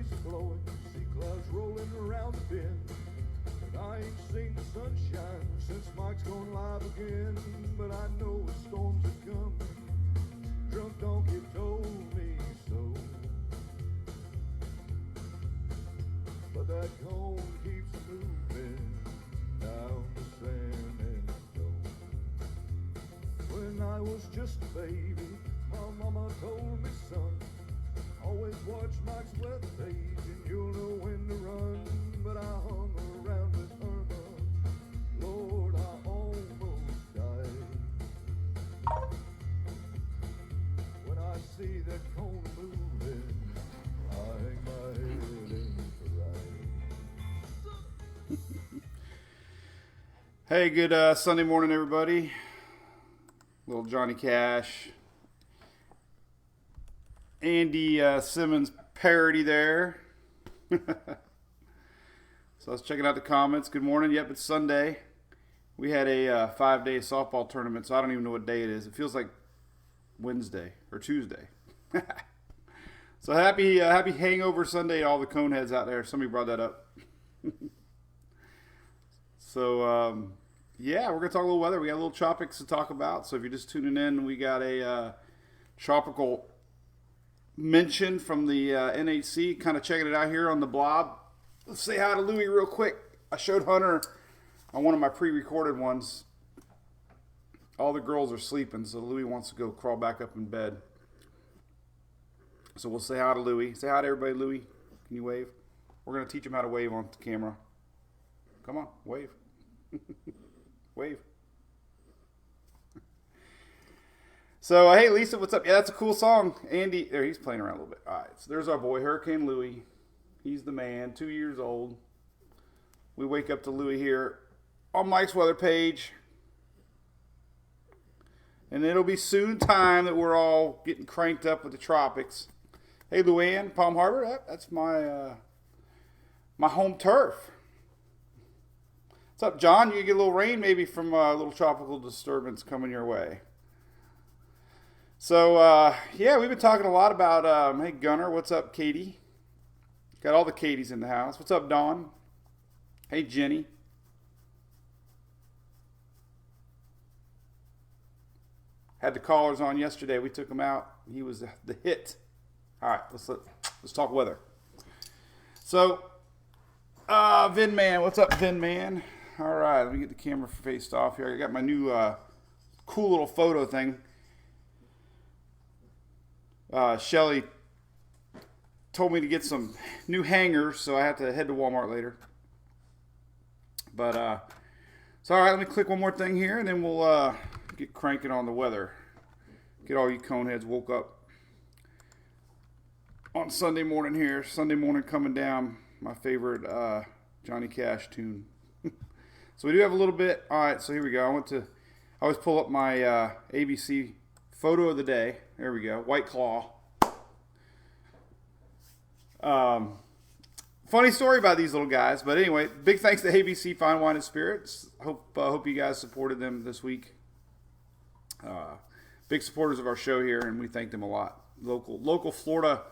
breeze blowing, sea clouds rolling around the bend. But I ain't seen the sunshine since Mike's gone live again. But I know a storms are coming, drunk donkey told me so. But that cone keeps moving down the sand and snow. When I was just a baby, my mama told me, son, always watch Mike's weather page and you'll know when to run. But I hung around with Irma, Lord, I almost died. When I see that cone moving, I hang my head in the right. Hey, good Sunday morning, everybody. Little Johnny Cash, Andy Simmons parody there. So I was checking out the comments. Good morning. Yep, it's Sunday. We had a 5-day softball tournament, so I don't even know what day it is. It feels like Wednesday or Tuesday. So happy Hangover Sunday to all the coneheads out there. Somebody brought that up. So, yeah, we're going to talk a little weather. We got a little tropics to talk about. So if you're just tuning in, we got a tropical mention from the NHC. Kind of checking it out here on the blob. Let's say hi to Louie real quick. I showed Hunter on one of my pre-recorded ones. All the girls are sleeping, so Louie wants to go crawl back up in bed. So we'll say hi to Louie. Say hi to everybody, Louie. Can you wave? We're going to teach him how to wave on the camera. Come on, wave. Wave. So, hey, Lisa, what's up? Yeah, that's a cool song. Andy, there, he's playing around a little bit. All right, so there's our boy, Hurricane Louie. He's the man, 2 years old. We wake up to Louie here on Mike's weather page. And it'll be soon time that we're all getting cranked up with the tropics. Hey, Luann, Palm Harbor, that's my my home turf. What's up, John? You get a little rain maybe from a little tropical disturbance coming your way. So, yeah, we've been talking a lot about, hey, Gunner, what's up, Katie? Got all the Katies in the house. What's up, Dawn? Hey, Jenny. Had the callers on yesterday. We took him out. He was the hit. All right, let's talk weather. So, Vin Man, what's up, Vin Man? All right, let me get the camera faced off here. I got my new cool little photo thing. Shelly told me to get some new hangers, so I have to head to Walmart later. But, so all right, let me click one more thing here, and then we'll get cranking on the weather. Get all you coneheads woke up on Sunday morning here. Sunday morning coming down, my favorite Johnny Cash tune. So we do have a little bit. All right, so here we go. I always pull up my ABC photo of the day. There we go. White Claw. Funny story about these little guys, but anyway, big thanks to ABC Fine Wine and Spirits. Hope you guys supported them this week. Big supporters of our show here, and we thank them a lot. Local Florida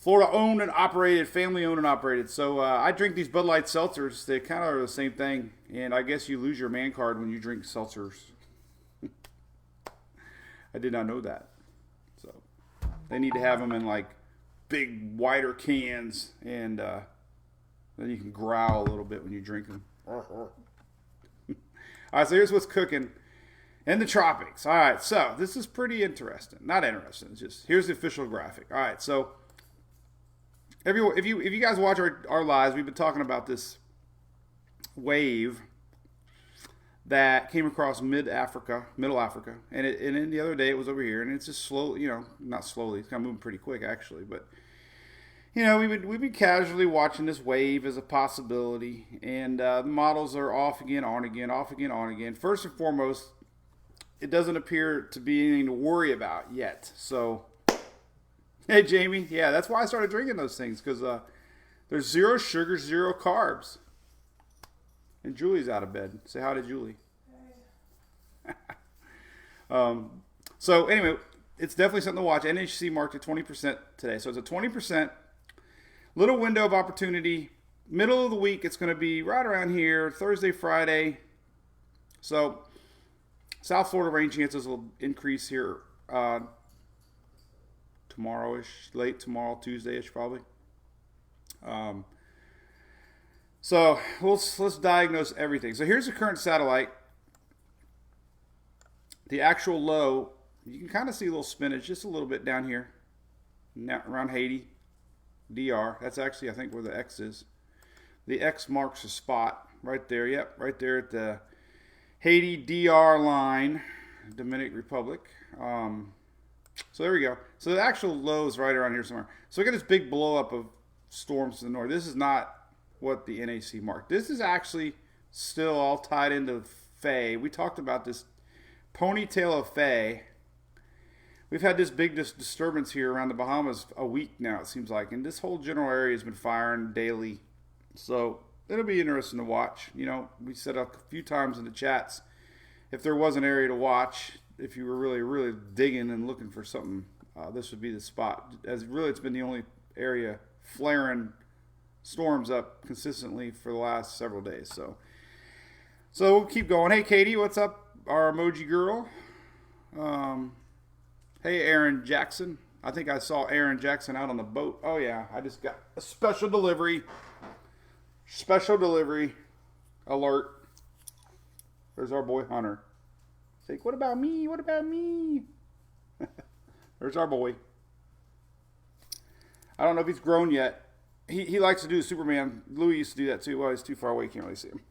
owned and operated, family owned and operated. So I drink these Bud Light seltzers. They kind of are the same thing, and I guess you lose your man card when you drink seltzers. I did not know that. So they need to have them in like big, wider cans, and then you can growl a little bit when you drink them. All right, so here's what's cooking in the tropics. All right, so this is pretty interesting. Not interesting. It's just here's the official graphic. All right, so everyone, if you guys watch our lives, we've been talking about this wave that came across middle Africa, and then the other day it was over here, and it's just slow, not slowly, it's kind of moving pretty quick actually, but we've been casually watching this wave as a possibility, and the models are off again, on again, off again, on again. First and foremost, it doesn't appear to be anything to worry about yet. So, hey Jamie, yeah, that's why I started drinking those things, because there's 0 sugar, 0 carbs. And Julie's out of bed. Say hi to Julie. Hey. So anyway, it's definitely something to watch. NHC marked at 20% today. So it's a 20% little window of opportunity. Middle of the week, it's going to be right around here, Thursday, Friday. So South Florida rain chances will increase here tomorrow-ish, late tomorrow, Tuesday-ish probably. So let's diagnose everything. So here's the current satellite. The actual low, you can kind of see a little spinach just a little bit down here, now around Haiti, DR. That's actually, I think, where the X is. The X marks a spot right there. Yep, right there at the Haiti DR line, Dominican Republic. So there we go. So the actual low is right around here somewhere. So we got this big blow up of storms to the north. This is not what the NAC marked. This is actually still all tied into Faye. We talked about this ponytail of Faye. We've had this big disturbance here around the Bahamas a week now, it seems like. And this whole general area has been firing daily. So it'll be interesting to watch. You know, we said a few times in the chats, if there was an area to watch, if you were really, really digging and looking for something, this would be the spot. As really, it's been the only area flaring storms up consistently for the last several days. So we'll keep going. Hey, Katie, what's up? Our emoji girl. Hey, Aaron Jackson. I think I saw Aaron Jackson out on the boat. Oh, yeah. I just got a special delivery. Special delivery alert. There's our boy Hunter. He's like, what about me? What about me? There's our boy. I don't know if he's grown yet. He likes to do Superman. Louis used to do that too. Well, he's too far away. Can't really see him.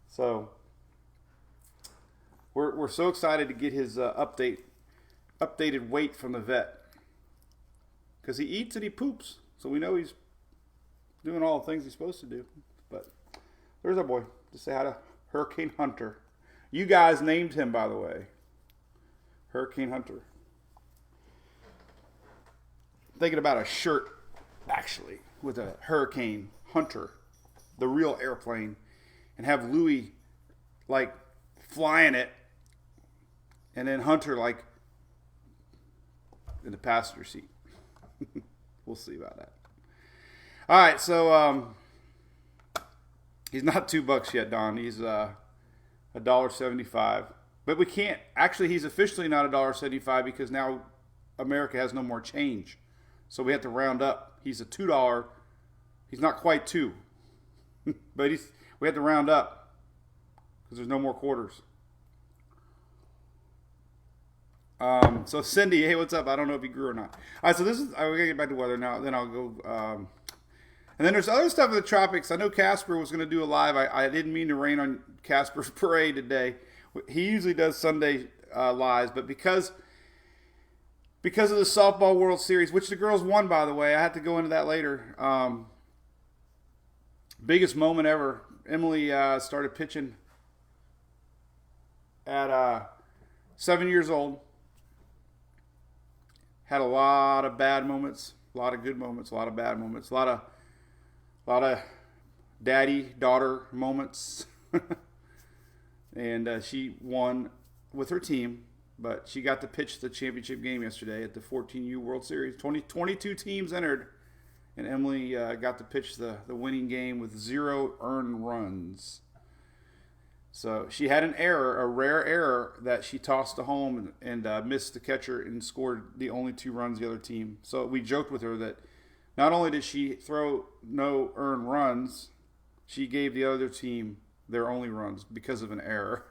So we're so excited to get his updated weight from the vet, because he eats and he poops. So we know he's doing all the things he's supposed to do. But there's our boy. Just say hi to Hurricane Hunter. You guys named him, by the way. Hurricane Hunter. Thinking about a shirt, actually, with a Hurricane Hunter, the real airplane, and have Louis, like, flying it, and then Hunter, like, in the passenger seat. We'll see about that. All right, so he's not $2 yet, Don. He's $1.75. But we can't. Actually, he's officially not $1.75 because now America has no more change. So we have to round up. He's a $2. He's not quite 2. But we have to round up because there's no more quarters. So Cindy, hey, what's up? I don't know if he grew or not. All right, so this is, we're going to get back to weather now. Then I'll go. And then there's other stuff in the tropics. I know Casper was going to do a live. I didn't mean to rain on Casper's parade today. He usually does Sunday lives, but because of the Softball World Series, which the girls won, by the way, I have to go into that later. Biggest moment ever. Emily started pitching at 7 years old. Had a lot of bad moments, a lot of good moments, a lot of bad moments, a lot of daddy-daughter moments. And she won with her team, but she got to pitch the championship game yesterday at the 14U World Series. 22 teams entered, and Emily got to pitch the winning game with 0 earned runs. So she had an error, a rare error, that she tossed to home and missed the catcher and scored the only 2 runs the other team. So we joked with her that not only did she throw no earned runs, she gave the other team their only runs because of an error.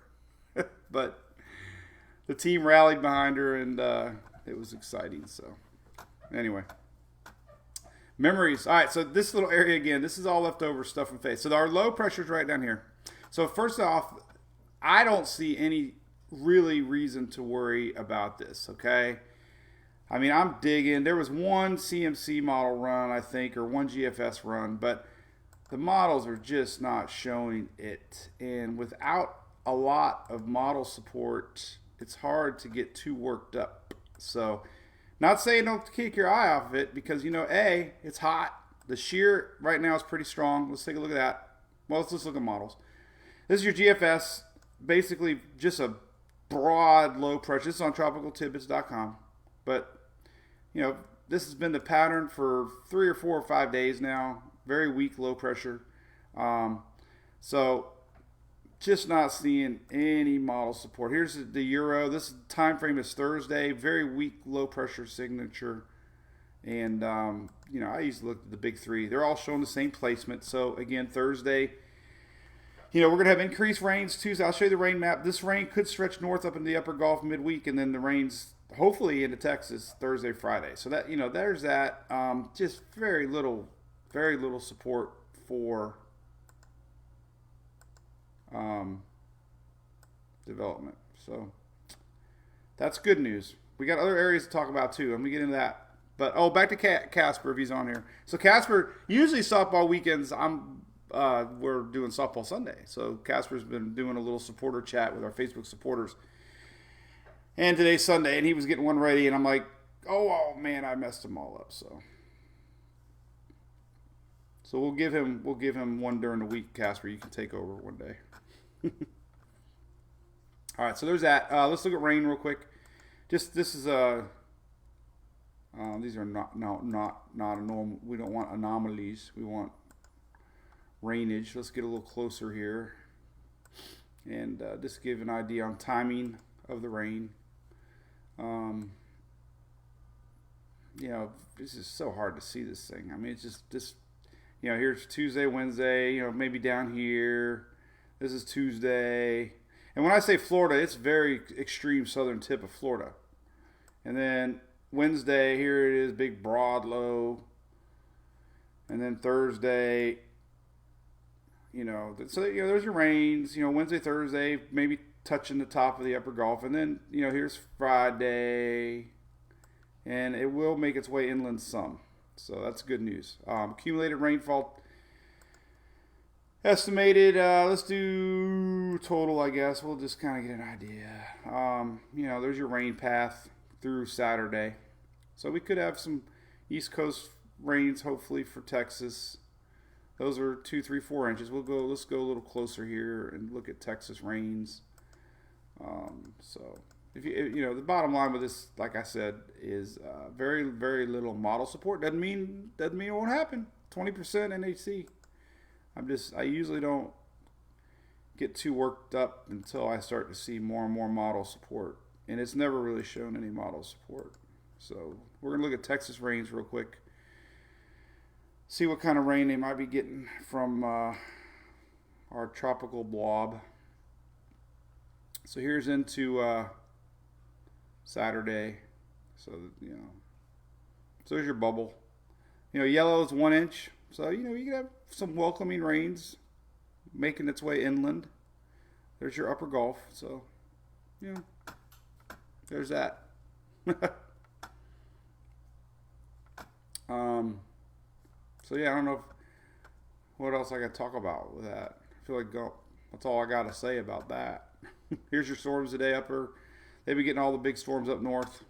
But the team rallied behind her, and it was exciting. So anyway, memories. All right, so this little area again, this is all leftover stuff from Faith. So our low pressure is right down here. So first off, I don't see any really reason to worry about this, okay? I mean, I'm digging. There was one CMC model run, I think, or one GFS run, but the models are just not showing it. And without a lot of model support, it's hard to get too worked up. So, not saying don't kick your eye off of it because, you know, A, it's hot. The shear right now is pretty strong. Let's take a look at that. Well, let's just look at models. This is your GFS, basically just a broad low pressure. This is on tropicaltidbits.com. But, this has been the pattern for 3 or 4 or 5 days now. Very weak low pressure. So just not seeing any model support. Here's the euro. This time frame is Thursday. Very weak low pressure signature. And, I used to look at the big three. They're all showing the same placement. So, again, Thursday, we're going to have increased rains Tuesday. I'll show you the rain map. This rain could stretch north up into the upper Gulf midweek, and then the rains hopefully into Texas Thursday, Friday. So, that there's that. Just very little support for development. So, that's good news. We got other areas to talk about, too. I'm going to get into that. But, back to Casper if he's on here. So, Casper, usually softball weekends, we're doing softball Sunday. So, Casper's been doing a little supporter chat with our Facebook supporters. And today's Sunday, and he was getting one ready, and I'm like, oh man, I messed them all up. So we'll give him one during the week, Casper. You can take over one day. All right, so there's that. Let's look at rain real quick. This is these are not normal. We don't want anomalies. We want rainage. Let's get a little closer here, and just give an idea on timing of the rain. This is so hard to see this thing. I mean, it's just this. Here's Tuesday, Wednesday. Maybe down here. This is Tuesday, and when I say Florida, it's very extreme southern tip of Florida, and then Wednesday, here it is, big broad low. And then Thursday, so there's your rains, Wednesday, Thursday, maybe touching the top of the upper Gulf. And then, here's Friday, and it will make its way inland some. So that's good news. Accumulated rainfall estimated, let's do total, I guess. We'll just kind of get an idea. There's your rain path through Saturday. So we could have some East Coast rains, hopefully, for Texas. Those are 2, 3, 4 inches. Let's go a little closer here and look at Texas rains. So if the bottom line with this, like I said, is very, very little model support. Doesn't mean it won't happen. 20% NHC. I usually don't get too worked up until I start to see more and more model support. And it's never really shown any model support. So we're going to look at Texas rains real quick. See what kind of rain they might be getting from our tropical blob. So here's into Saturday. So, so there's your bubble. Yellow is 1 inch. So, you can have some welcoming rains making its way inland. There's your upper Gulf. So, there's that. So I don't know what else I got to talk about with that. I feel like that's all I got to say about that. Here's your storms today upper. They've been getting all the big storms up north.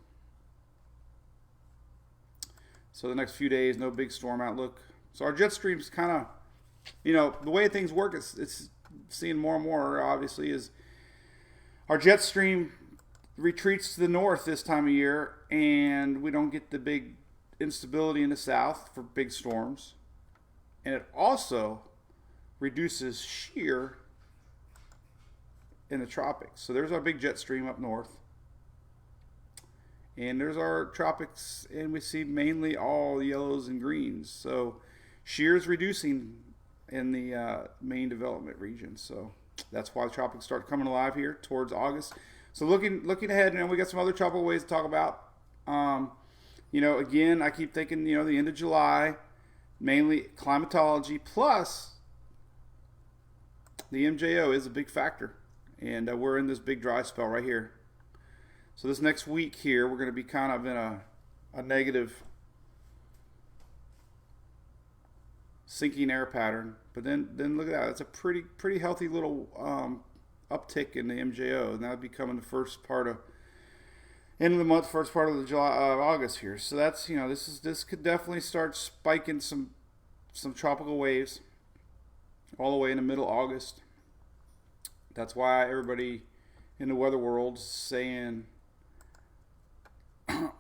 So the next few days, no big storm outlook. So our jet stream's kind of, the way things work, it's seeing more and more, obviously, is our jet stream retreats to the north this time of year, and we don't get the big instability in the south for big storms. And it also reduces shear in the tropics. So there's our big jet stream up north. And there's our tropics, and we see mainly all yellows and greens. So shear is reducing in the main development region. So that's why the tropics start coming alive here towards August. So looking ahead, and we got some other tropical ways to talk about. Again, I keep thinking, the end of July, mainly climatology, plus the MJO is a big factor. And we're in this big dry spell right here. So this next week here, we're going to be kind of in a negative sinking air pattern. But then look at that. It's a pretty healthy little uptick in the MJO. And that'll be coming the first part of end of the month, first part of the August here. So that's, this could definitely start spiking some tropical waves all the way in the middle of August. That's why everybody in the weather world saying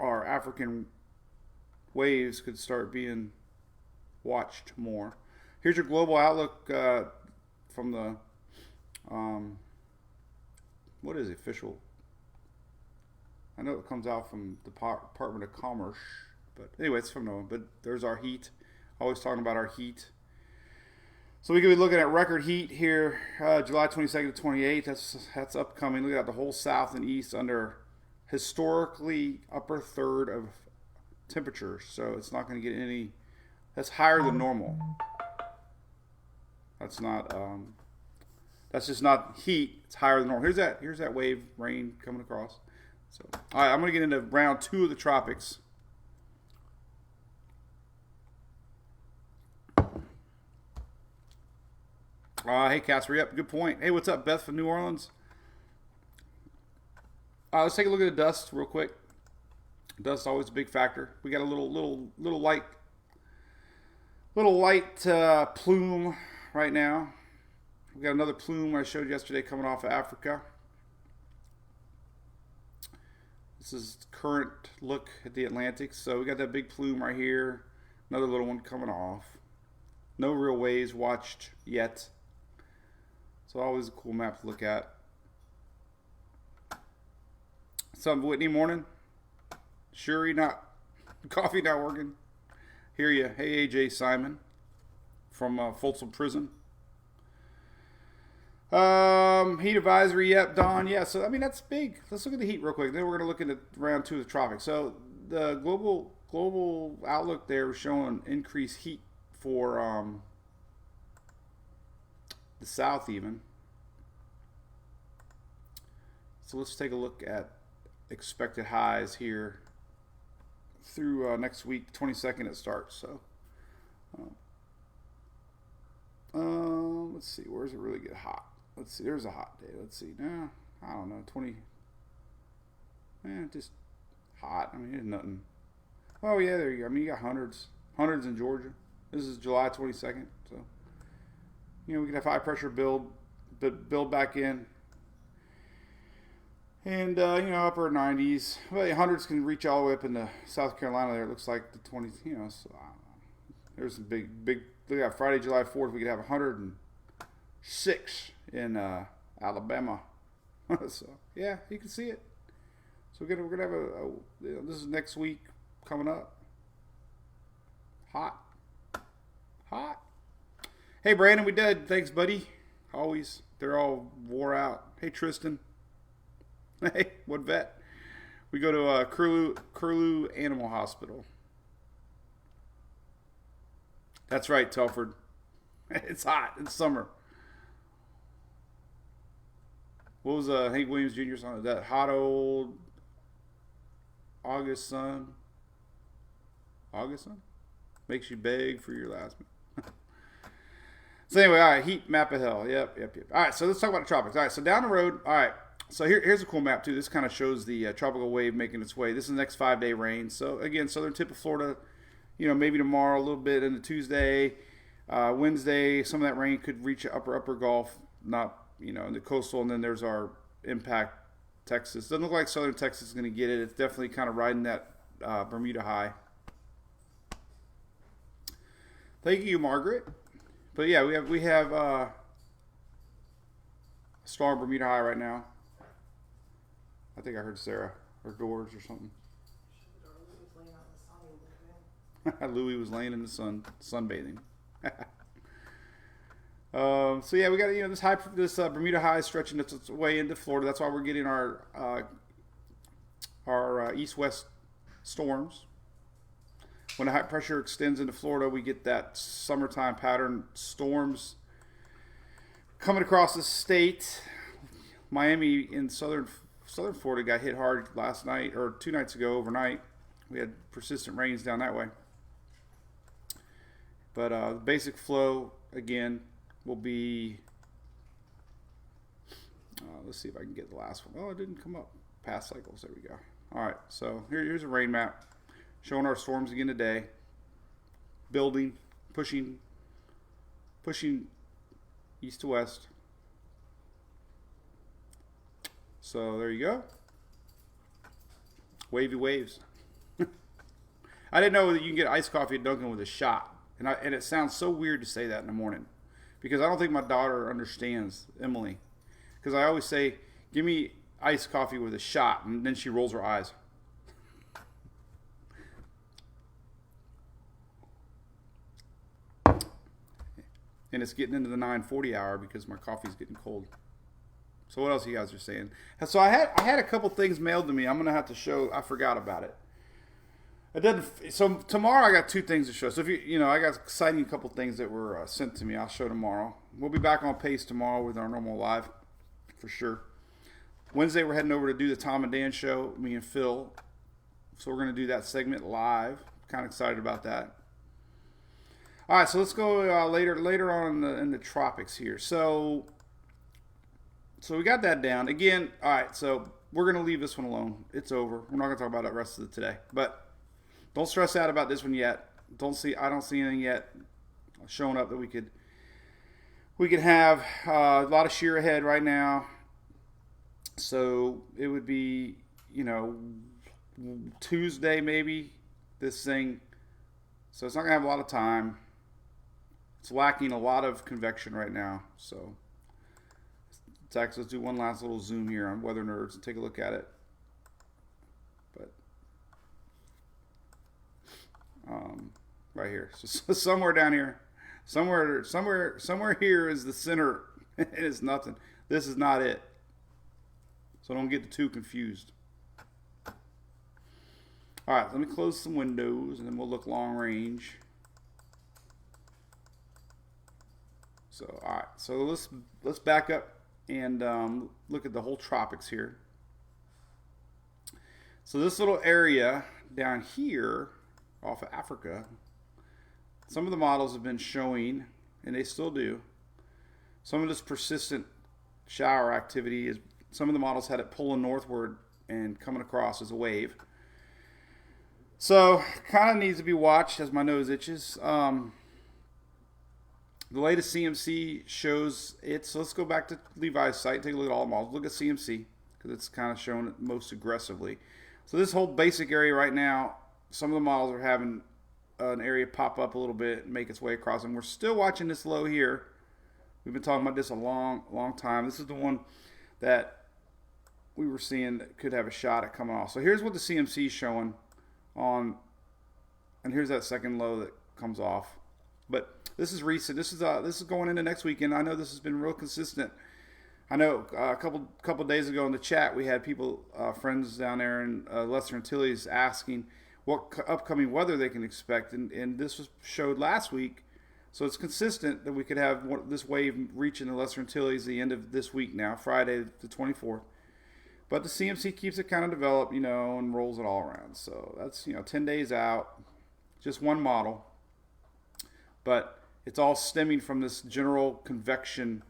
our African waves could start being watched more. Here's your global outlook from the what is the official? I know it comes out from the Department of Commerce, but anyway, it's from no one. But there's our heat. Always talking about our heat. So we could be looking at record heat here, July 22nd to 28th. That's upcoming. Look at the whole south and east under historically upper third of temperatures. So it's not going to get any. That's higher than normal. That's not. That's just not heat. It's higher than normal. Here's that wave rain coming across. So all right, I'm going to get into round 2 of the tropics. Hey, Casper. Yep, good point. Hey, what's up, Beth from New Orleans? Let's take a look at the dust real quick. Dust is always a big factor. We got a little light plume right now. We got another plume I showed yesterday coming off of Africa. This is current look at the Atlantic. So we got that big plume right here. Another little one coming off. No real waves watched yet. So always a cool map to look at. What's up, Whitney? Morning. Shuri, coffee not working. Hear ya. Hey, AJ Simon from Folsom Prison. Heat advisory, yep, Don. Yeah, so I mean that's big. Let's look at the heat real quick. Then we're gonna look at round 2 of the tropics. So the global outlook there was showing increased heat for the south even. So let's take a look at expected highs here through next week, 22nd it starts. So let's see, where does it really get hot? Let's see, there's a hot day. Let's see, nah, I don't know, 20, just hot. I mean, there's nothing. Oh yeah, there you go. I mean, you got hundreds in Georgia. This is July 22nd, so we can have high pressure build back in, and upper 90s. Well, hundreds can reach all the way up into South Carolina. There, it looks like the 20s. So I don't know. There's some big. Look at Friday, July 4th. We could have 106 in Alabama. So yeah, you can see it. So we're gonna have this is next week coming up. Hot. Hey Brandon, we did. Thanks, buddy. Always. They're all wore out. Hey Tristan. Hey, what vet? We go to Curlew Animal Hospital. That's right, Telford. It's hot. It's summer. What was Hank Williams Jr. song? That hot old August sun. August sun? Makes you beg for your last minute. So anyway, all right, heat map of hell. Yep. All right, so let's talk about the tropics. All right, so down the road. All right, so here's a cool map too. This kind of shows the tropical wave making its way. This is the next 5-day range. So again, southern tip of Florida. Maybe tomorrow, a little bit into Tuesday, Wednesday. Some of that rain could reach upper Gulf, not in the coastal, and then there's our impact Texas. Doesn't look like southern Texas is going to get it. It's definitely kind of riding that Bermuda high. Thank you, Margaret. But yeah, we have a strong Bermuda high right now. I think I heard Sarah or George or something. Louis was laying in the sun, sunbathing. So yeah, we got this Bermuda high stretching its way into Florida. That's why we're getting our east-west storms. When the high pressure extends into Florida, we get that summertime pattern storms coming across the state. Miami in southern Florida got hit hard last night or 2 nights ago overnight. We had persistent rains down that way. But the basic flow again will be. Let's see if I can get the last one. Oh, it didn't come up. Past cycles. There we go. All right. So here's a rain map. Showing our storms again today. Building, pushing east to west. So there you go. Wavy waves. I didn't know that you can get iced coffee at Dunkin' with a shot. And it sounds so weird to say that in the morning. Because I don't think my daughter understands, Emily. Because I always say, give me iced coffee with a shot. And then she rolls her eyes. And it's getting into the 9:40 hour because my coffee's getting cold. So what else you guys are saying? So I had a couple things mailed to me. I'm gonna have to show. I forgot about it. It doesn't. So tomorrow I got 2 things to show. So if I got exciting couple things that were sent to me. I'll show tomorrow. We'll be back on pace tomorrow with our normal live, for sure. Wednesday we're heading over to do the Tom and Dan show. Me and Phil. So we're gonna do that segment live. Kind of excited about that. All right, so let's go later on in the tropics here. So we got that down. Again, all right, so we're going to leave this one alone. It's over. We're not going to talk about it the rest of the today. But don't stress out about this one yet. I don't see anything yet showing up that we could have a lot of shear ahead right now. So it would be, Tuesday maybe, this thing. So it's not going to have a lot of time. It's lacking a lot of convection right now. So let's do one last little zoom here on Weather Nerds and take a look at it. But right here, so somewhere down here, somewhere here is the center. It is nothing. This is not it. So don't get too confused. All right, let me close some windows and then we'll look long range. So all right, so let's back up and look at the whole tropics here. So this little area down here off of Africa, some of the models have been showing, and they still do, some of this persistent shower activity. Is some of the models had it pulling northward and coming across as a wave. So kind of needs to be watched as my nose itches. The latest CMC shows it. So let's go back to Levi's site, take a look at all the models. Look at CMC because it's kind of showing it most aggressively. So this whole basic area right now, some of the models are having an area pop up a little bit and make its way across. And we're still watching this low here. We've been talking about this a long time. This is the one that we were seeing that could have a shot at coming off. So here's what the CMC is showing on, and here's that second low that comes off. But this is recent. This is going into next weekend. I know this has been real consistent. I know a couple days ago in the chat we had people, friends down there in Lesser Antilles, asking what upcoming weather they can expect, and this was showed last week. So it's consistent that we could have this wave reaching the Lesser Antilles the end of this week now, Friday the 24th. But the CMC keeps it kind of developed, and rolls it all around. So that's 10 days out, just one model. But it's all stemming from this general convection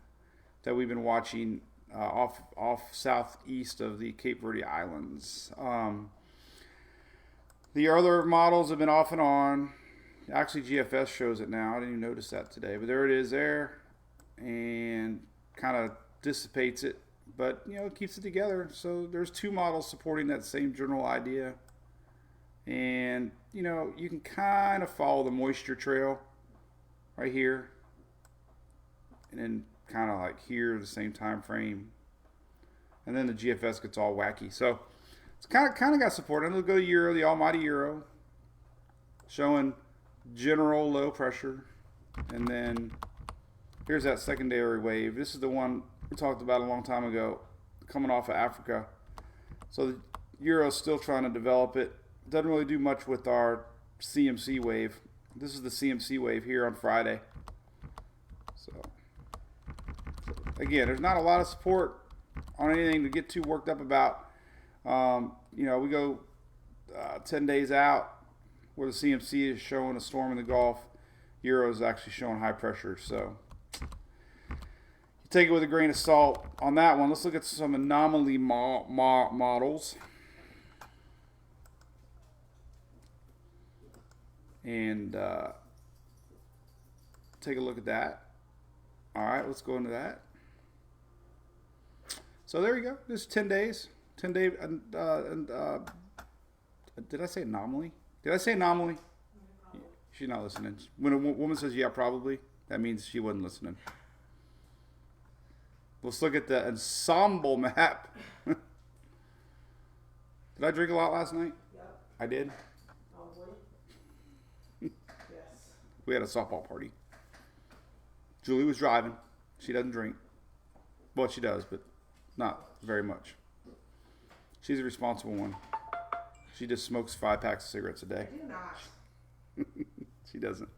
that we've been watching off southeast of the Cape Verde Islands. The other models have been off and on. Actually, GFS shows it now. I didn't even notice that today. But there it is there. And kind of dissipates it. But, it keeps it together. So there's 2 models supporting that same general idea. And, you can kind of follow the moisture trail right here, and then kind of like here, the same time frame, and then the GFS gets all wacky. So it's kind of got support. And let's go to Euro, the almighty Euro, showing general low pressure, and then here's that secondary wave. This is the one we talked about a long time ago, coming off of Africa. So the Euro's still trying to develop it. Doesn't really do much with our CMC wave. This is the CMC wave here on Friday. So again, there's not a lot of support on anything to get too worked up about. We go 10 days out where the CMC is showing a storm in the Gulf. Euro is actually showing high pressure. So you take it with a grain of salt on that one. Let's look at some anomaly models. And take a look at that. All right, let's go into that. So there you go. Just 10 days. 10 day. Did I say anomaly? Did I say anomaly? She's not listening. When a woman says, yeah, probably, that means she wasn't listening. Let's look at the Ensemble Map. Did I drink a lot last night? Yep. I did. Probably. Yes. We had a softball party. Julie was driving. She doesn't drink. Well, she does, but not very much. She's a responsible one. She just smokes 5 packs of cigarettes a day. I do not. She doesn't.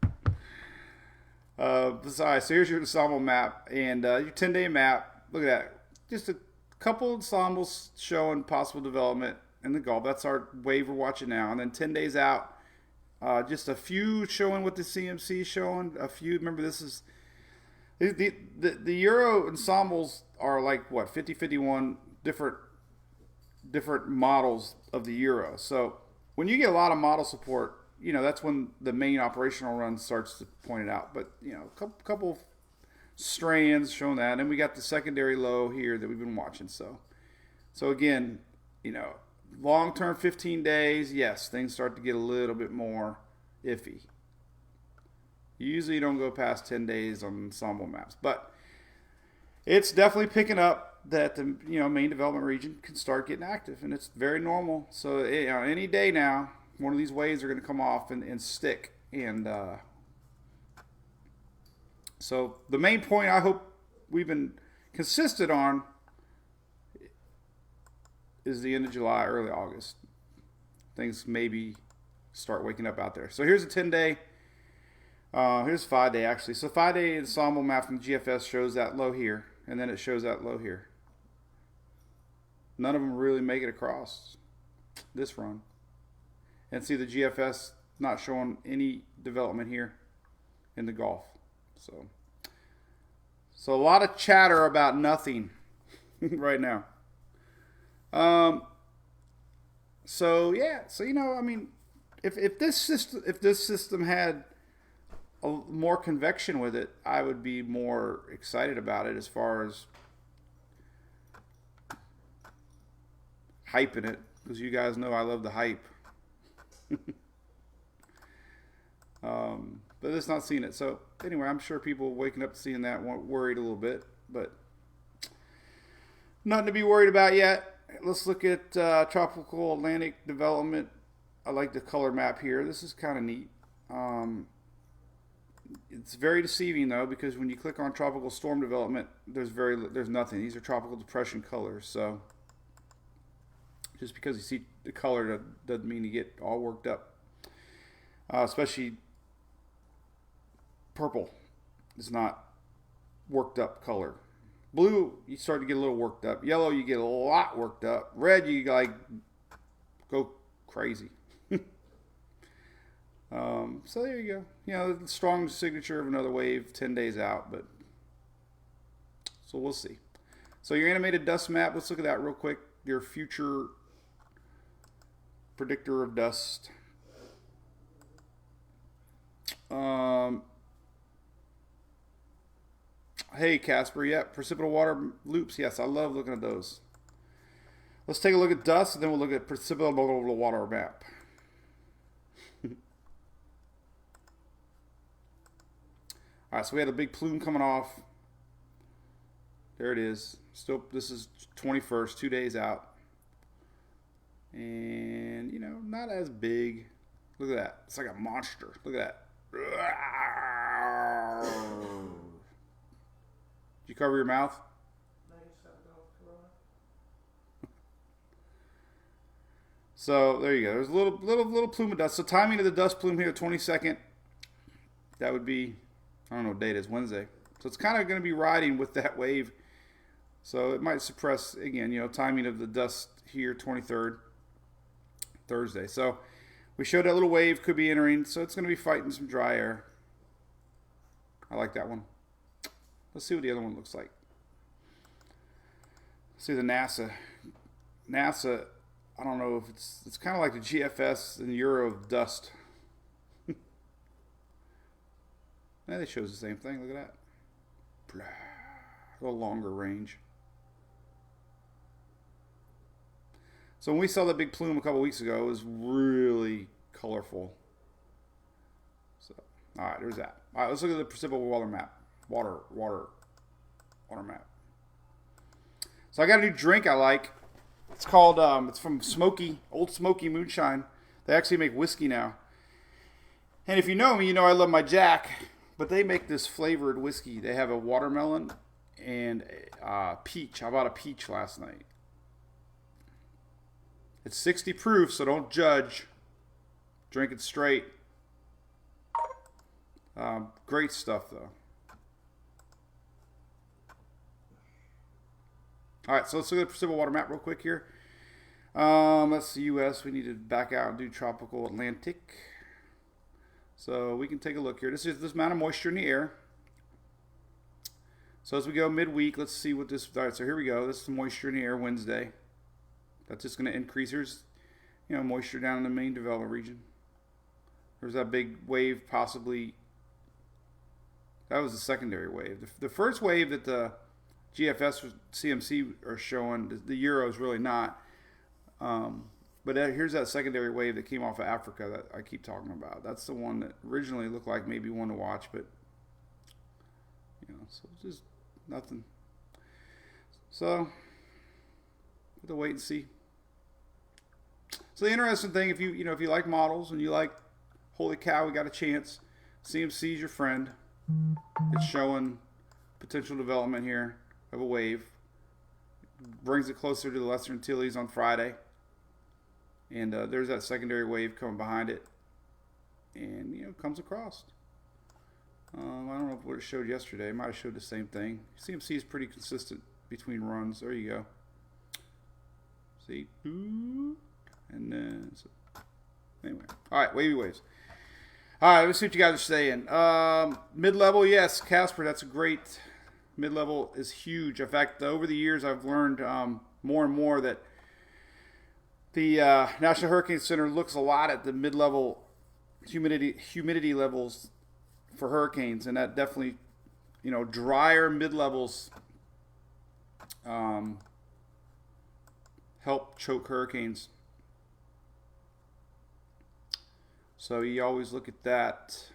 Besides, so here's your ensemble map and your 10-day map. Look at that. Just a couple ensembles showing possible development in the Gulf. That's our wave we're watching now. And then 10 days out, just a few showing what the CMC is showing. A few. Remember, this is the Euro ensembles are like what 50-51 different models of the Euro. So when you get a lot of model support, you know, that's when the main operational run starts to point it out. But, you know, a couple strands showing that. And we got the secondary low here that we've been watching. So again, you know, long-term 15 days, yes, things start to get a little bit more iffy. You usually don't go past 10 days on ensemble maps. But it's definitely picking up that the main development region can start getting active. And it's very normal. So any day now, one of these waves are going to come off and stick. And so the main point I hope we've been consistent on is the end of July, early August. Things maybe start waking up out there. So here's a 10-day. Here's 5-day actually. So 5-day ensemble map from the GFS shows that low here. And then it shows that low here. None of them really make it across this run. And see the GFS not showing any development here in the Gulf. So a lot of chatter about nothing right now. So I mean, if this system had more convection with it, I would be more excited about it as far as hyping it, because you guys know I love the hype. But it's not seeing it. So anyway, I'm sure people waking up seeing that worried a little bit, but nothing to be worried about yet. Let's look at tropical Atlantic development. I like the color map here. This is kind of neat. It's very deceiving though, because when you click on tropical storm development, there's nothing. These are tropical depression colors. So just because you see the color doesn't mean you get all worked up. Especially purple is not worked up color. Blue, you start to get a little worked up. Yellow, you get a lot worked up. Red, you like go crazy. So there you go. You know, the strong signature of another wave 10 days out, but so we'll see. So your animated dust map, let's look at that real quick. Your future predictor of dust. Hey Casper, yep, precipitable water loops. Yes, I love looking at those. Let's take a look at dust, and then we'll look at precipitable water map. All right, so we had a big plume coming off. There it is. Still, this is 21st, 2 days out. And, you know, not as big. Look at that. It's like a monster. Look at that. Did you cover your mouth? So there you go. There's a little plume of dust. So timing of the dust plume here, 22nd. That would be, I don't know what date it is, Wednesday. So it's kind of going to be riding with that wave. So it might suppress, again, you know, timing of the dust here, 23rd, Thursday. So we showed that little wave could be entering. So it's going to be fighting some dry air. I like that one. Let's see what the other one looks like. Let's see the NASA. NASA, I don't know if it's kind of like the GFS and the Euro of dust. That shows the same thing. Look at that. A little longer range. So when we saw that big plume a couple weeks ago, it was really colorful. So, all right, there's that. All right, let's look at the precipitable water map. Water map. So I got a new drink I like. It's called, it's from Old Smoky Moonshine. They actually make whiskey now. And if you know me, you know I love my Jack. But they make this flavored whiskey. They have a watermelon and a peach. I bought a peach last night. It's 60 proof, so don't judge. Drink it straight. Great stuff, though. All right, so let's look at the precipitable water map real quick here. That's the U.S. We need to back out and do tropical Atlantic. So we can take a look here. This is this amount of moisture in the air. So as we go midweek, let's see what this. All right, so here we go. This is the moisture in the air Wednesday. That's just going to increase. Here's, moisture down in the main development region. There's that big wave, possibly. That was the secondary wave. The first wave that the GFS CMC are showing, the Euro is really not. But here's that secondary wave that came off of Africa that I keep talking about. That's the one that originally looked like maybe one to watch, but so just nothing. So we'll have to wait and see. So the interesting thing, if you like models and you like, holy cow, we got a chance. CMC is your friend. It's showing potential development here of a wave. Brings it closer to the Lesser Antilles on Friday. And there's that secondary wave coming behind it. And, comes across. I don't know what it showed yesterday. It might have showed the same thing. CMC is pretty consistent between runs. There you go. See? And then, anyway. All right, wavy waves. All right, let's see what you guys are saying. Mid-level, yes, Casper, that's a great. Mid-level is huge. In fact, over the years, I've learned more and more that the National Hurricane Center looks a lot at the mid-level humidity levels for hurricanes, and that definitely, drier mid-levels help choke hurricanes. So you always look at that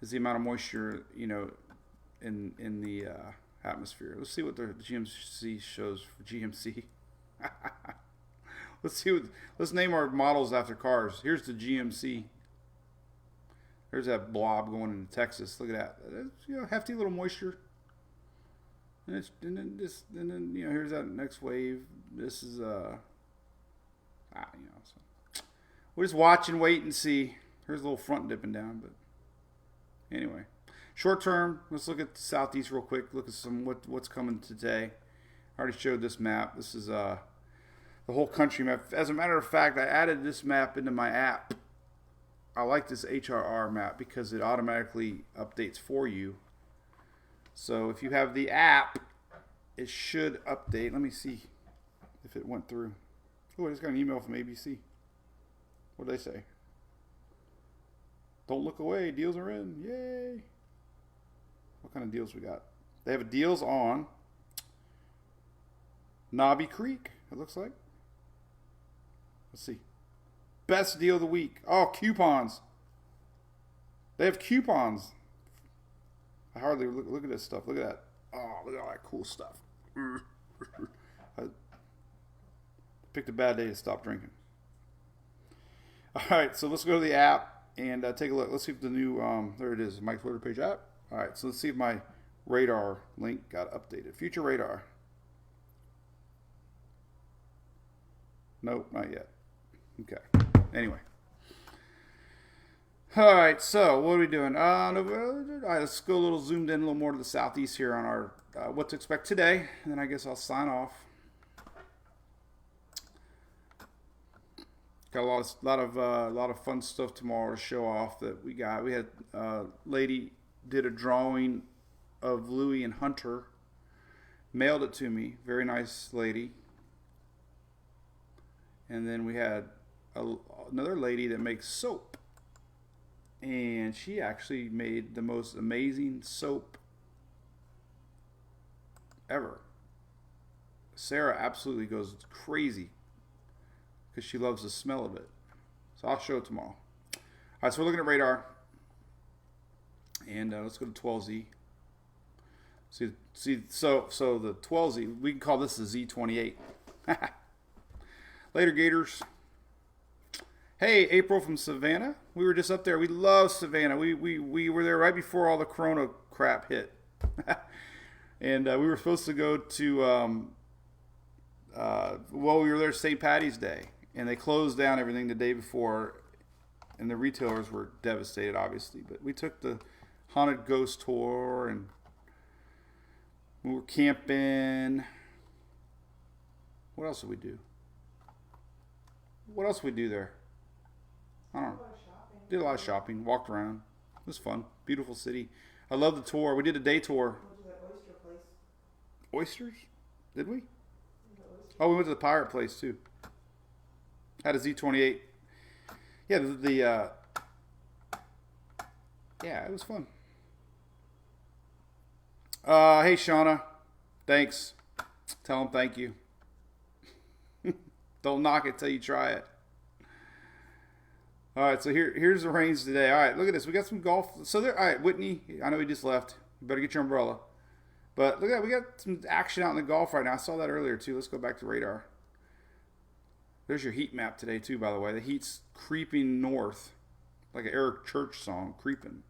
as the amount of moisture, in the atmosphere. Let's see what the GMC shows for GMC. Let's name our models after cars. Here's the GMC. There's that blob going into Texas. Look at that. It's, hefty little moisture. And then here's that next wave. This is so we'll just watch and wait and see. Here's a little front dipping down, but anyway. Short term, let's look at the southeast real quick. Look at what's coming today. I already showed this map. This is the whole country map. As a matter of fact, I added this map into my app. I like this HRR map because it automatically updates for you. So if you have the app, it should update. Let me see if it went through. Oh, I just got an email from ABC. What did they say? Don't look away. Deals are in. Yay. What kind of deals we got? They have deals on Knobby Creek, it looks like. Let's see. Best deal of the week. Oh, coupons. They have coupons. I hardly look at this stuff. Look at that. Oh, look at all that cool stuff. I picked a bad day to stop drinking. All right, so let's go to the app and take a look. Let's see if the new, there it is, my Twitter page app. All right, so let's see if my radar link got updated. Future radar. Nope, not yet. Okay. Anyway. All right, so what are we doing? All right, let's go a little zoomed in a little more to the southeast here on our what to expect today, and then I guess I'll sign off. Got a lot of fun stuff tomorrow to show off that we got. We had lady did a drawing of Louie and Hunter, mailed it to me. Very nice lady. And then we had another lady that makes soap, and she actually made the most amazing soap ever. Sarah absolutely goes crazy because she loves the smell of it. So I'll show it tomorrow. All right, so we're looking at radar. And let's go to 12Z. See, so the 12Z, we can call this the Z28. Later, Gators. Hey, April from Savannah. We were just up there. We love Savannah. We were there right before all the Corona crap hit. And we were supposed to go to, we were there St. Patty's Day. And they closed down everything the day before. And the retailers were devastated, obviously. But we took the Haunted Ghost Tour, and we were camping. What else did we do? What else did we do there? I don't know. Did a lot of shopping. Walked around. It was fun. Beautiful city. I love the tour. We did a day tour. Went to that oyster place. Oysters? Did we? Oh, we went to the pirate place too. Had a Z28. Yeah, yeah, it was fun. Hey, Shauna. Thanks. Tell them thank you. Don't knock it till you try it. All right, so here's the range today. All right, look at this. We got some golf. So there. All right, Whitney. I know he just left. You better get your umbrella. But look at that. We got some action out in the golf right now. I saw that earlier too. Let's go back to radar. There's your heat map today too. By the way, the heat's creeping north, like an Eric Church song, creeping.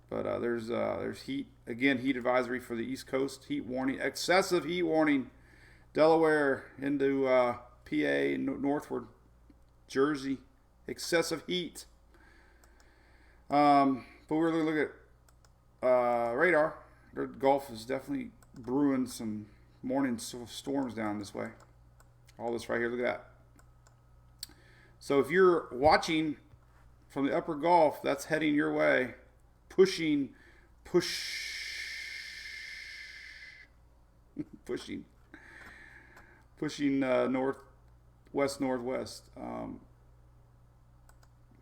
But there's heat again. Heat advisory for the East Coast. Heat warning. Excessive heat warning. Delaware into PA northward. Jersey. Excessive heat. But we're going to look at radar. The Gulf is definitely brewing some morning storms down this way. All this right here, look at that. So if you're watching from the upper Gulf, that's heading your way, pushing northwest.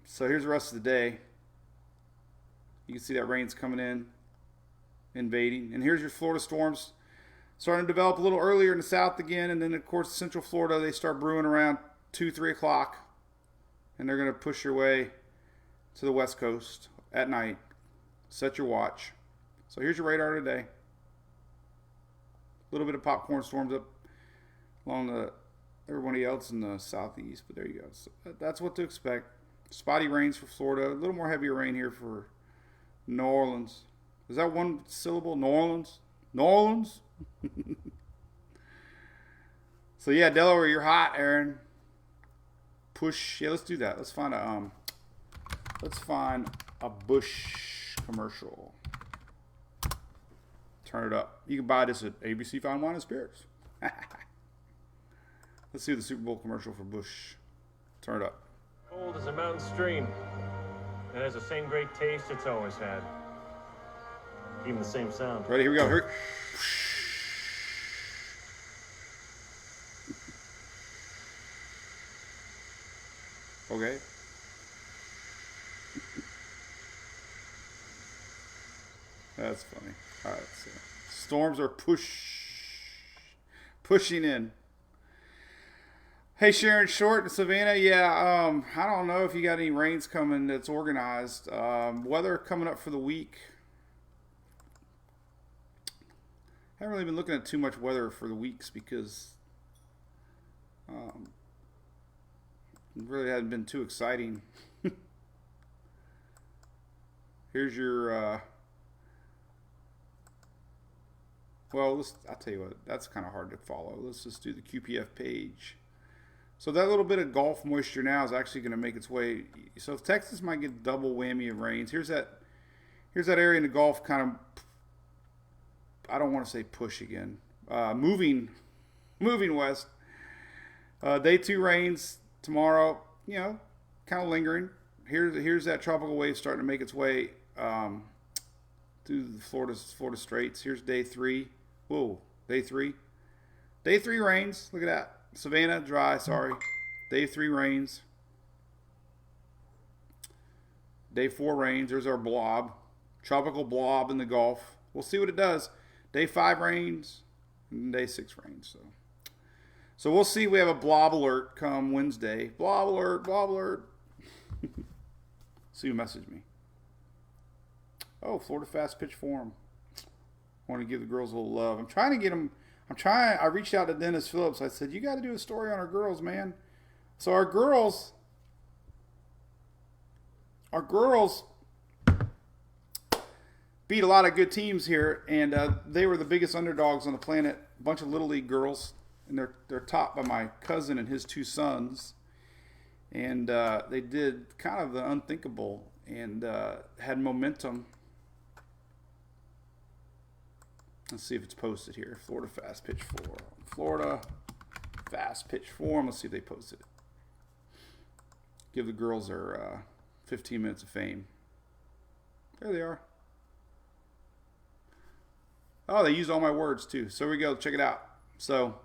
So here's the rest of the day. You can see that rain's coming in, invading. And here's your Florida storms starting to develop a little earlier in the south again. And then, of course, Central Florida, they start brewing around 2, 3 o'clock. And they're going to push your way to the west coast at night. Set your watch. So here's your radar today. A little bit of popcorn storms up along everybody else in the southeast. But there you go. So that's what to expect. Spotty rains for Florida. A little more heavier rain here for New Orleans. Is that one syllable? New Orleans? New Orleans? So yeah, Delaware, you're hot, Aaron. Push. Yeah, let's do that. Let's find a Bush commercial. Turn it up. You can buy this at ABC Fine Wine and Spirits. Let's see the Super Bowl commercial for Bush. Turn it up. Cold as a mountain stream. It has the same great taste it's always had. Even the same sound. Ready? Here we go. Here. Okay. That's funny. All right. So storms are pushing in. Hey, Sharon Short in Savannah. Yeah, I don't know if you got any rains coming that's organized. Weather coming up for the week. Haven't really been looking at too much weather for the weeks because it really hasn't been too exciting. Here's your, well, I'll tell you what, that's kind of hard to follow. Let's just do the QPF page. So that little bit of Gulf moisture now is actually going to make its way. So Texas might get double whammy of rains. Here's that area in the Gulf kind of, I don't want to say push again. Moving west. Day 2 rains tomorrow, kind of lingering. Here's that tropical wave starting to make its way through the Florida Straits. Here's day 3. Whoa, day 3. Day 3 rains. Look at that. Savannah, dry, sorry. Day 3 rains. Day 4 rains. There's our blob. Tropical blob in the Gulf. We'll see what it does. Day 5 rains. Day 6 rain. So we'll see. We have a blob alert come Wednesday. Blob alert, blob alert. See who messaged me. Oh, Florida Fast Pitch Forum. I want to give the girls a little love. I'm trying to get them. I reached out to Dennis Phillips. I said, you got to do a story on our girls, man. So our girls beat a lot of good teams here, and they were the biggest underdogs on the planet. A bunch of Little League girls, and they're taught by my cousin and his 2 sons. And they did kind of the unthinkable and had momentum. Let's see if it's posted here. Florida Fast Pitch Forum. Florida Fast Pitch Forum. Let's see if they posted it. Give the girls their 15 minutes of fame. There they are. Oh, they used all my words too. So here we go. Check it out. So,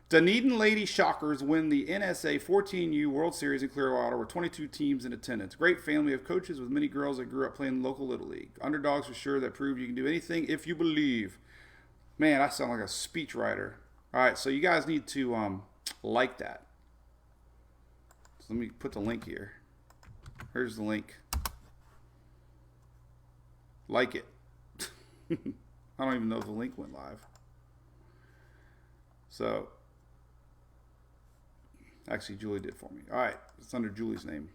Dunedin Lady Shockers win the NSA 14U World Series in Clearwater with 22 teams in attendance. Great family of coaches with many girls that grew up playing local Little League. Underdogs for sure that prove you can do anything if you believe. Man, I sound like a speechwriter. All right, so you guys need to like that. So let me put the link here. Here's the link. Like it. I don't even know if the link went live. So, actually, Julie did for me. All right, it's under Julie's name.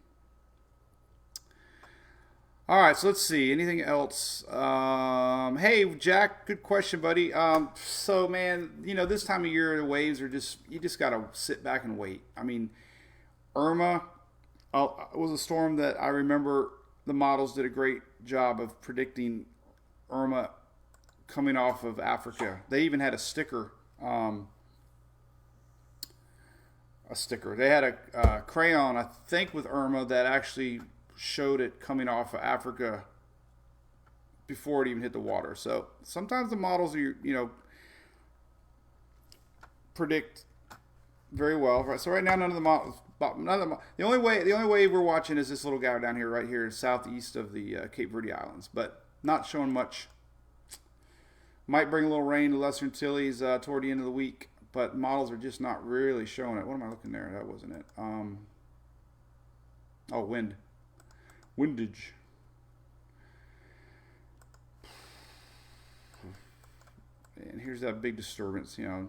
All right, so let's see. Anything else? Hey, Jack, good question, buddy. So, man, you know, this time of year, the waves are you just got to sit back and wait. I mean, Irma was a storm that I remember the models did a great job of predicting Irma coming off of Africa. They even had a sticker. They had a crayon, I think, with Irma that actually showed it coming off of Africa before it even hit the water. So sometimes the models are, predict very well. So right now, none of the models. The only way we're watching is this little guy down here, right here, southeast of the Cape Verde Islands, but not showing much. Might bring a little rain to Lesser Antilles toward the end of the week, but models are just not really showing it. What am I looking there? That wasn't it. Windage. And here's that big disturbance. I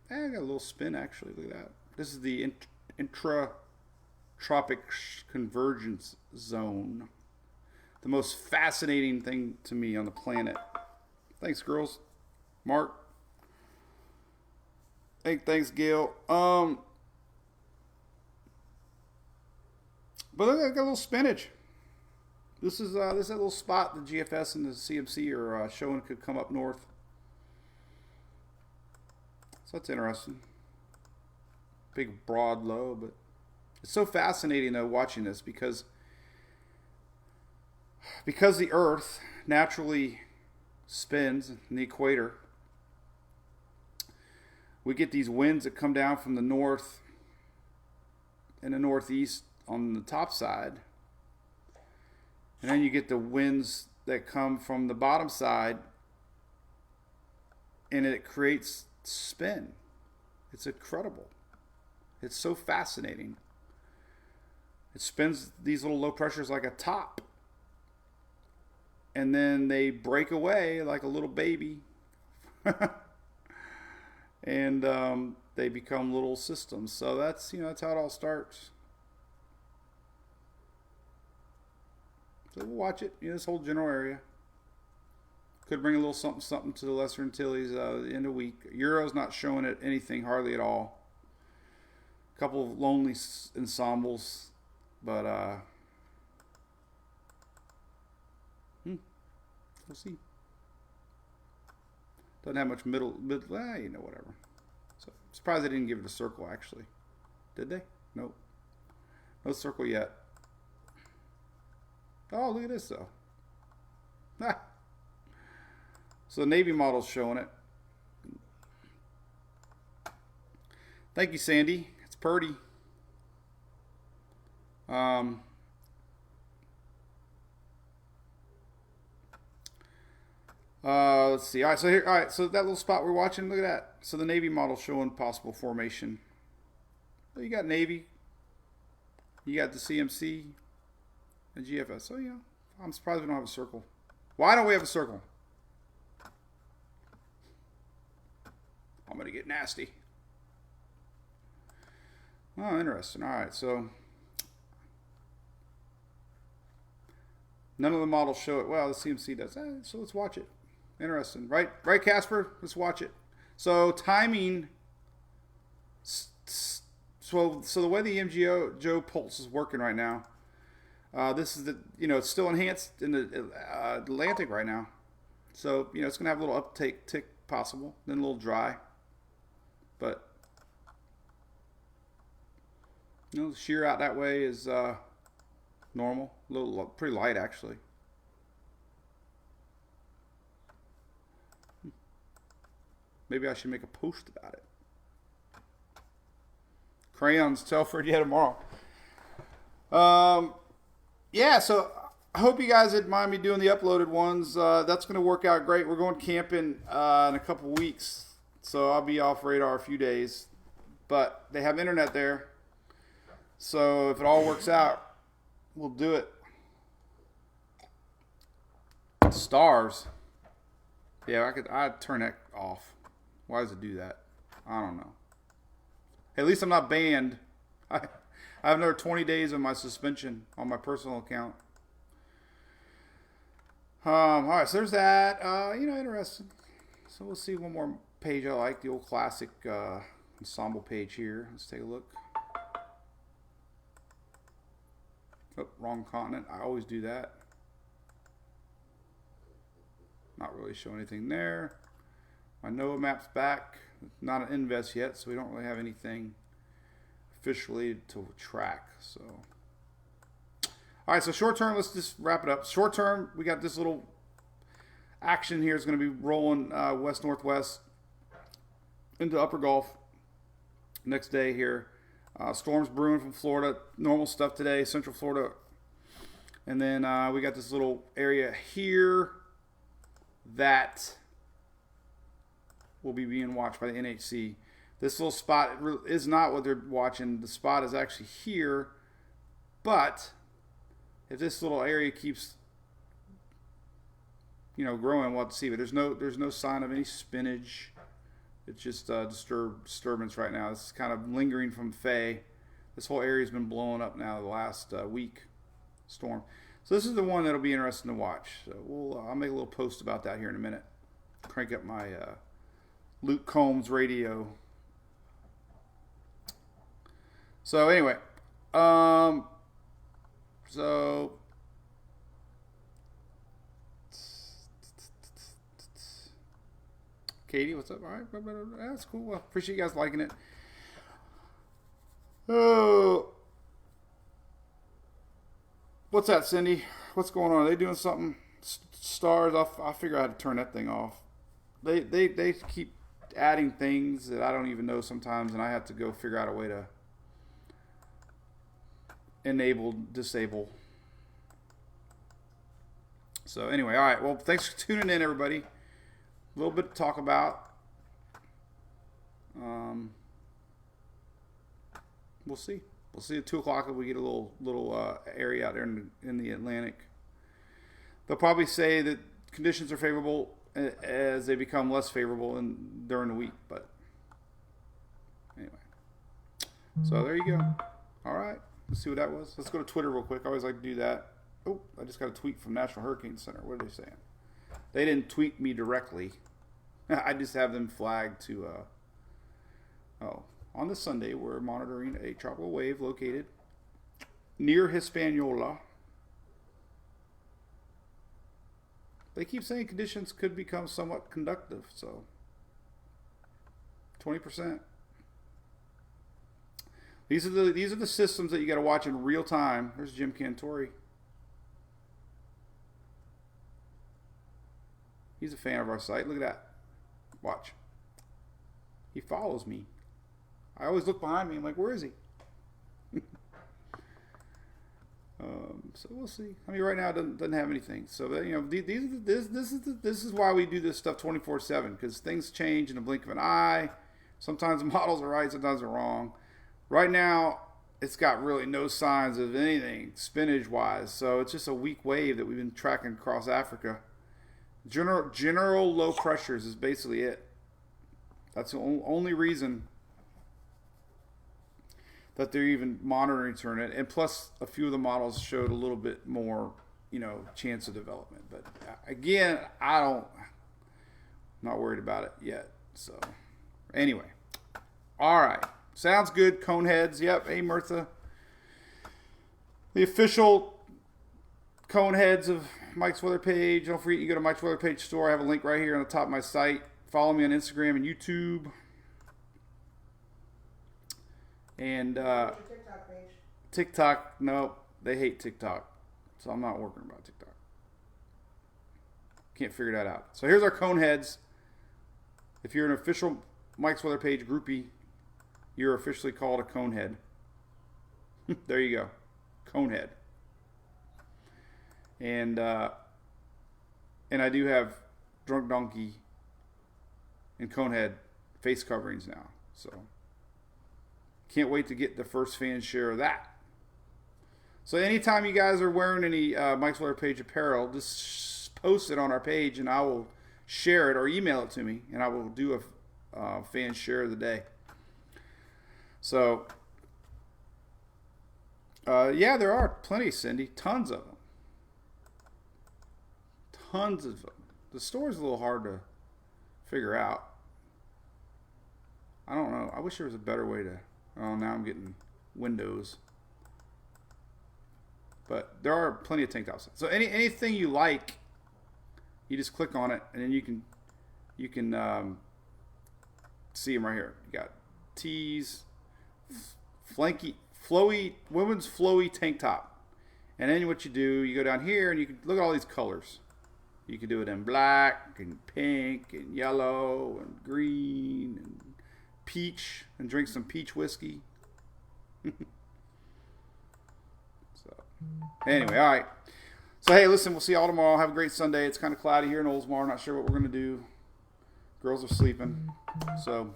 got a little spin actually. Look at that. This is the Tropics convergence zone. The most fascinating thing to me on the planet. Thanks, girls. Mark. Hey, thanks, Gail. But look, I got a little spinach. This is that little spot the GFS and the CMC are showing could come up north. So that's interesting. Big broad low, but it's so fascinating though watching this because the Earth naturally spins in the equator. We get these winds that come down from the north and the northeast on the top side. And then you get the winds that come from the bottom side, and it creates spin. It's incredible. It's so fascinating. It spins these little low pressures like a top. And then they break away like a little baby. And they become little systems. So that's how it all starts. So we'll watch it. This whole general area could bring a little something to the Lesser Antilles in a week. Euro's not showing it anything hardly at all. A couple of lonely ensembles, but we'll see. Doesn't have much middle, whatever. So surprised they didn't give it a circle actually. Did they? Nope. No circle yet. Oh, look at this though. Ah. So the Navy model's showing it. Thank you, Sandy. It's Purdy. Let's see. All right, so here, all right, so that little spot we're watching, look at that. So the Navy model showing possible formation. So you got Navy, you got the CMC, and GFS. So yeah, I'm surprised we don't have a circle. Why don't we have a circle? I'm gonna get nasty. Oh, interesting. All right, so none of the models show it. Well, the CMC does. So let's watch it. Interesting, right? Right, Casper? Let's watch it. So timing. So the way the MGO pulse is working right now, this is it's still enhanced in the Atlantic right now. So it's gonna have a little uptake tick possible, then a little dry, but the shear out that way is normal, a little pretty light actually. Maybe I should make a post about it. Crayons, Telford, yeah, tomorrow. Yeah, so I hope you guys didn't mind me doing the uploaded ones. That's going to work out great. We're going camping in a couple weeks, so I'll be off radar a few days. But they have internet there, so if it all works out, we'll do it. Stars. Yeah, I'd turn that off. Why does it do that? I don't know. At least I'm not banned. I have another 20 days of my suspension on my personal account. All right, so there's that. Interesting. So we'll see one more page I like, the old classic ensemble page here. Let's take a look. Oh, wrong continent. I always do that. Not really showing anything there. My NOAA map's back. Not an invest yet, so we don't really have anything officially to track. So, all right. So short term, let's just wrap it up. Short term, we got this little action here. Is going to be rolling west northwest into Upper Gulf. Next day here, storms brewing from Florida. Normal stuff today, Central Florida, and then we got this little area here that will be being watched by the NHC. This little spot is not what they're watching. The spot is actually here, but if this little area keeps growing, we'll have to see. But there's no sign of any spinach. It's just disturbance right now. This is kind of lingering from Faye. This whole area has been blowing up now the last week. Storm. So this is the one that'll be interesting to watch. So I'll make a little post about that here in a minute. Crank up my Luke Combs radio. So anyway, so Katie, what's up? All right, that's cool. Well, appreciate you guys liking it. Oh, what's that, Cindy? What's going on? Are they doing something? Stars? I'll figure out how to turn that thing off. They keep adding things that I don't even know sometimes, and I have to go figure out a way to enable, disable. So anyway, all right. Well, thanks for tuning in, everybody. A little bit to talk about. We'll see. We'll see at 2 o'clock if we get a little area out there in the Atlantic. They'll probably say that conditions are favorable as they become less favorable during the week. But anyway, so there you go. All right. Let's see what that was. Let's go to Twitter real quick. I always like to do that. Oh, I just got a tweet from National Hurricane Center. What are they saying? They didn't tweet me directly. I just have them flagged to, on this Sunday, we're monitoring a tropical wave located near Hispaniola. They keep saying conditions could become somewhat conductive, so 20%. These are the systems that you got to watch in real time. There's Jim Cantori. He's a fan of our site. Look at that. Watch. He follows me. I always look behind me. I'm like, where is he? So we'll see. I mean, right now it doesn't have anything. So this is why we do this stuff 24/7, because things change in the blink of an eye. Sometimes the models are right, sometimes they're wrong. Right now, it's got really no signs of anything spinach wise. So it's just a weak wave that we've been tracking across Africa. General low pressures is basically it. That's the only reason that they're even monitoring turn. And plus, a few of the models showed a little bit more, chance of development. But again, I'm not worried about it yet. So anyway, all right, sounds good. Coneheads, yep. Hey, Mirtha, the official Coneheads of Mike's Weather Page. Don't forget, you go to Mike's Weather Page store. I have a link right here on the top of my site. Follow me on Instagram and YouTube. And TikTok page. TikTok, nope, they hate TikTok, so I'm not working about TikTok. Can't figure that out. So here's our Coneheads. If you're an official Mike's Weather Page groupie, you're officially called a Conehead. There you go, Conehead. And I do have Drunk Donkey and Conehead face coverings now, so can't wait to get the first fan share of that. So anytime you guys are wearing any Mike's Weather Page apparel, just post it on our page and I will share it, or email it to me, and I will do a fan share of the day. So, yeah, there are plenty, Cindy. Tons of them. Tons of them. The store's a little hard to figure out. I don't know. I wish there was a better way to... Oh, now I'm getting Windows. But there are plenty of tank tops. So anything you like, you just click on it, and then you can see them right here. You got tees, flowy, women's flowy tank top. And then what you do, you go down here, and you can look at all these colors. You can do it in black, and pink, and yellow, and green, and peach, and drink some peach whiskey. So anyway, all right. So hey, listen, we'll see y'all tomorrow. Have a great Sunday. It's kind of cloudy here in Oldsmar. Not sure what we're gonna do. Girls are sleeping. So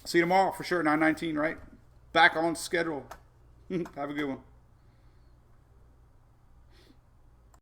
see you tomorrow for sure. 9:19, right? Back on schedule. Have a good one.